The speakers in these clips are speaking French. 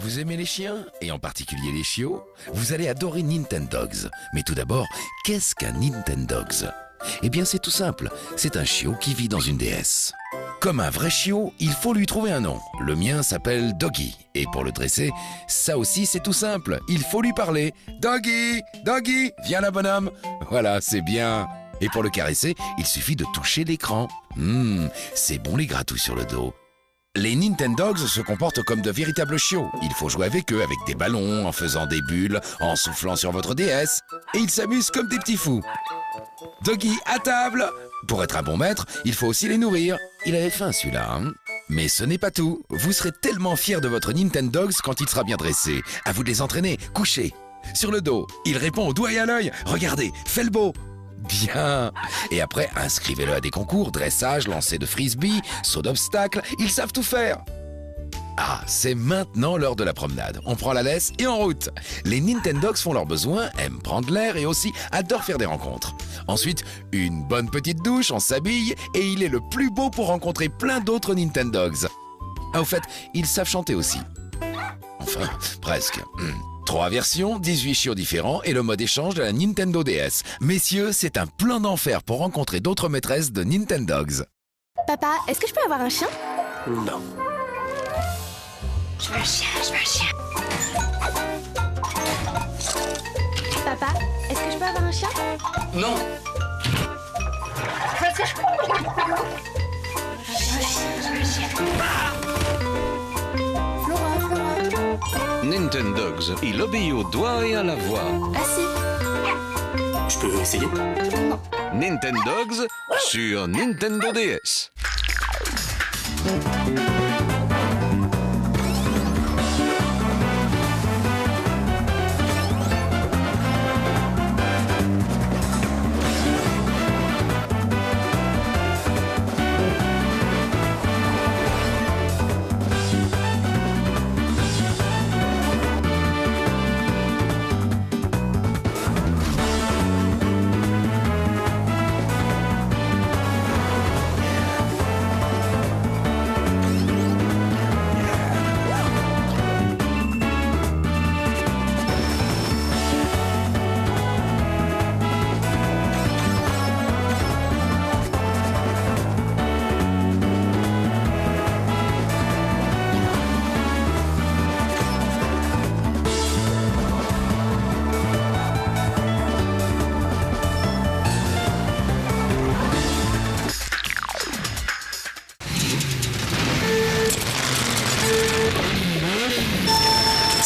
Vous aimez les chiens, et en particulier les chiots? Vous allez adorer Nintendogs. Mais tout d'abord, qu'est-ce qu'un Nintendogs? Eh bien c'est tout simple, c'est un chiot qui vit dans une DS. Comme un vrai chiot, il faut lui trouver un nom. Le mien s'appelle Doggy, et pour le dresser, ça aussi c'est tout simple, il faut lui parler. Doggy, Doggy, viens là bonhomme. Voilà, c'est bien. Et pour le caresser, il suffit de toucher l'écran. C'est bon les gratouilles sur le dos. Les Nintendogs se comportent comme de véritables chiots. Il faut jouer avec eux avec des ballons, en faisant des bulles, en soufflant sur votre DS. Et ils s'amusent comme des petits fous. Doggy, à table! Pour être un bon maître, il faut aussi les nourrir. Il avait faim celui-là, hein? Mais ce n'est pas tout. Vous serez tellement fiers de votre Nintendogs quand il sera bien dressé. À vous de les entraîner. Couchez. Sur le dos. Il répond au doigt et à l'œil. Regardez, fais le beau. Bien. Et après, inscrivez-le à des concours, dressage, lancer de frisbee, saut d'obstacles. Ils savent tout faire. Ah, c'est maintenant l'heure de la promenade. On prend la laisse et en route. Les Nintendogs font leurs besoins, aiment prendre l'air et aussi adorent faire des rencontres. Ensuite, une bonne petite douche, on s'habille et il est le plus beau pour rencontrer plein d'autres Nintendogs. Ah, au fait, ils savent chanter aussi. Enfin, presque. 3 versions, 18 chiots différents et le mode échange de la Nintendo DS. Messieurs, c'est un plan d'enfer pour rencontrer d'autres maîtresses de Nintendogs. Papa, est-ce que je peux avoir un chien? Non. Je veux un chien, je veux un chien. Papa, est-ce que je peux avoir un chien? Non. Nintendogs, il obéit au doigt et à la voix. Ah si. Je peux essayer? Nintendogs sur Nintendo DS.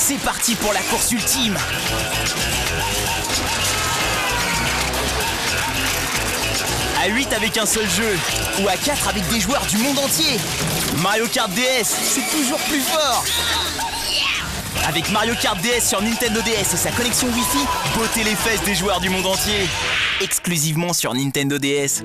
C'est parti pour la course ultime. À 8 avec un seul jeu, ou à 4 avec des joueurs du monde entier. Mario Kart DS, c'est toujours plus fort. Avec Mario Kart DS sur Nintendo DS et sa connexion Wi-Fi, bottez les fesses des joueurs du monde entier. Exclusivement sur Nintendo DS.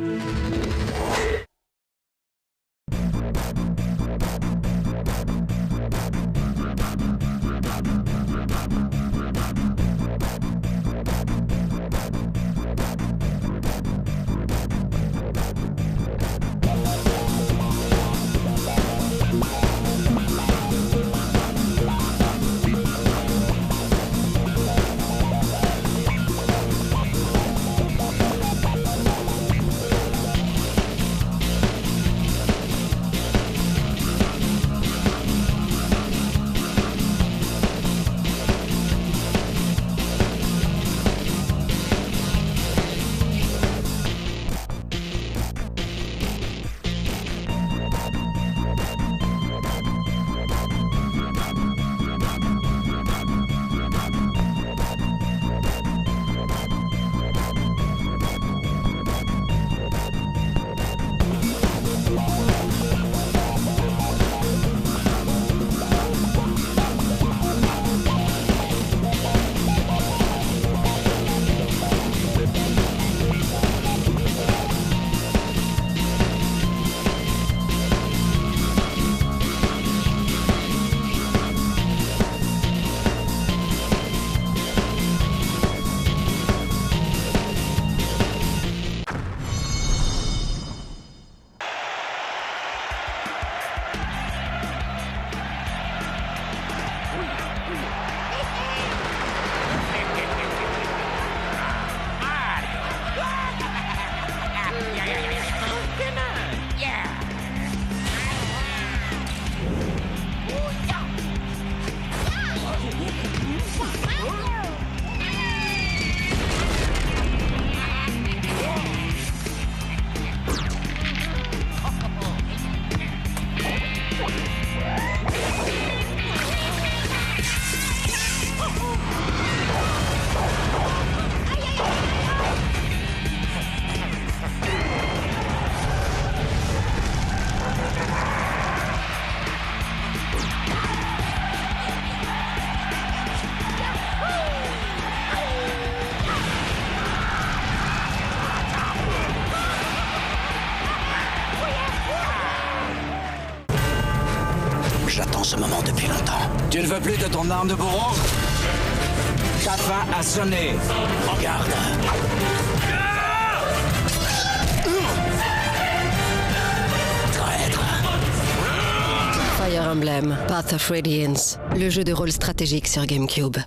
J'attends ce moment depuis longtemps. Tu ne veux plus de ton arme de bourreau? Ta fin a sonné. Regarde. Traître. Fire Emblem, Path of Radiance, le jeu de rôle stratégique sur GameCube.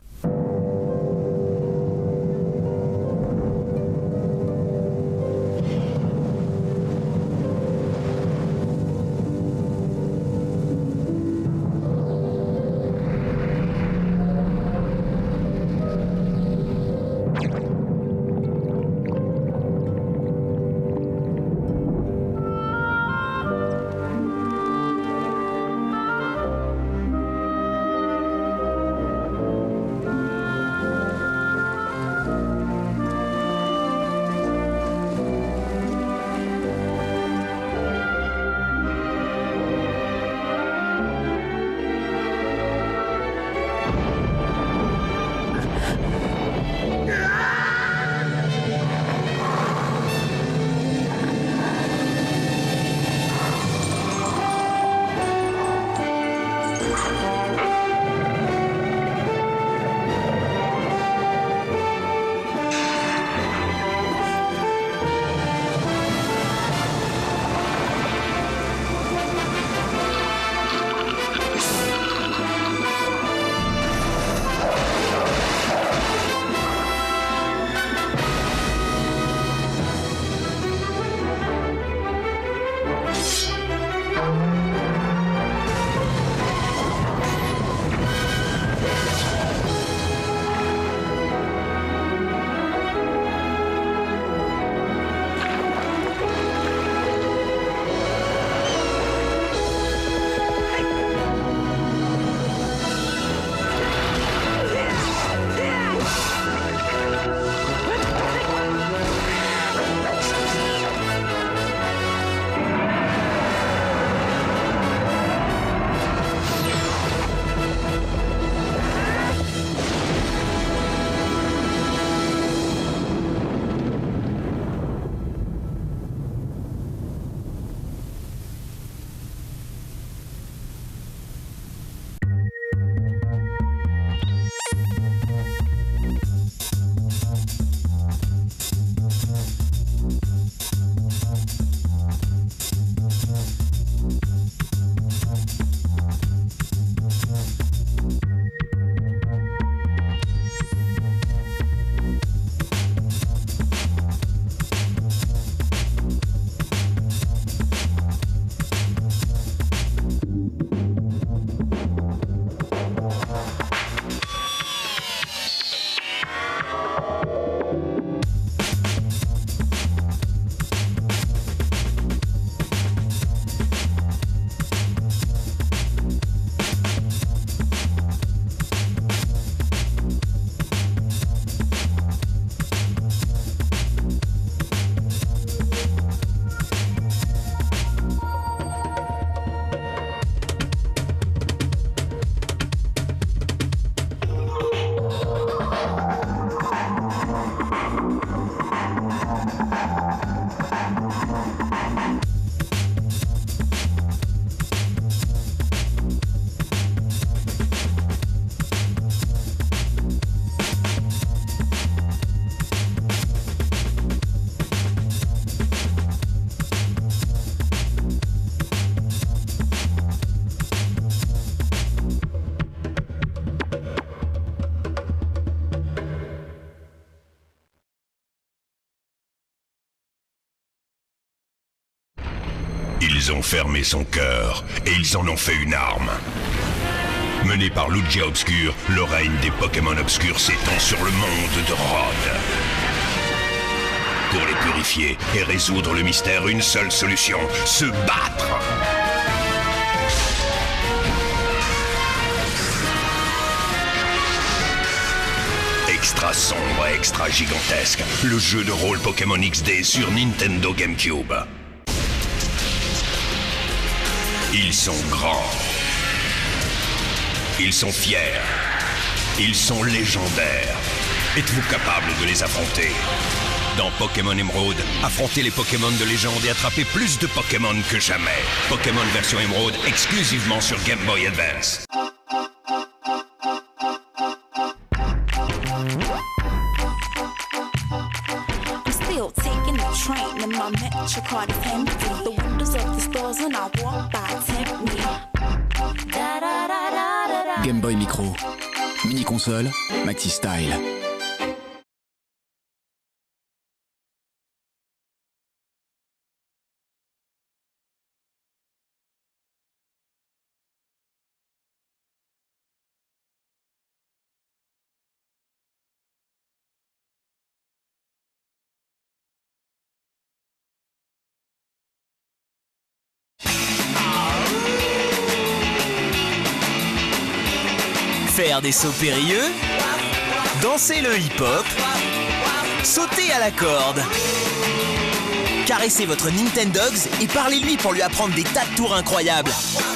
Ils ont fermé son cœur et ils en ont fait une arme. Mené par Lugia Obscur, le règne des Pokémon obscurs s'étend sur le monde de Rod. Pour les purifier et résoudre le mystère, une seule solution, se battre. Extra sombre et extra gigantesque, le jeu de rôle Pokémon XD sur Nintendo GameCube. Ils sont grands. Ils sont fiers. Ils sont légendaires. Êtes-vous capable de les affronter? Dans Pokémon Emerald, affrontez les Pokémon de légende et attrapez plus de Pokémon que jamais. Pokémon version Emerald exclusivement sur Game Boy Advance. I'm still taking the train and my metro card is empty. The windows of the stores when I walk by tempt me. Game Boy Micro. Mini console, Maxi Style. Faire des sauts périlleux, danser le hip-hop, sauter à la corde. Caressez votre Nintendogs et parlez-lui pour lui apprendre des tas de tours incroyables.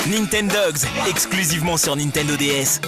Nintendogs, exclusivement sur Nintendo DS.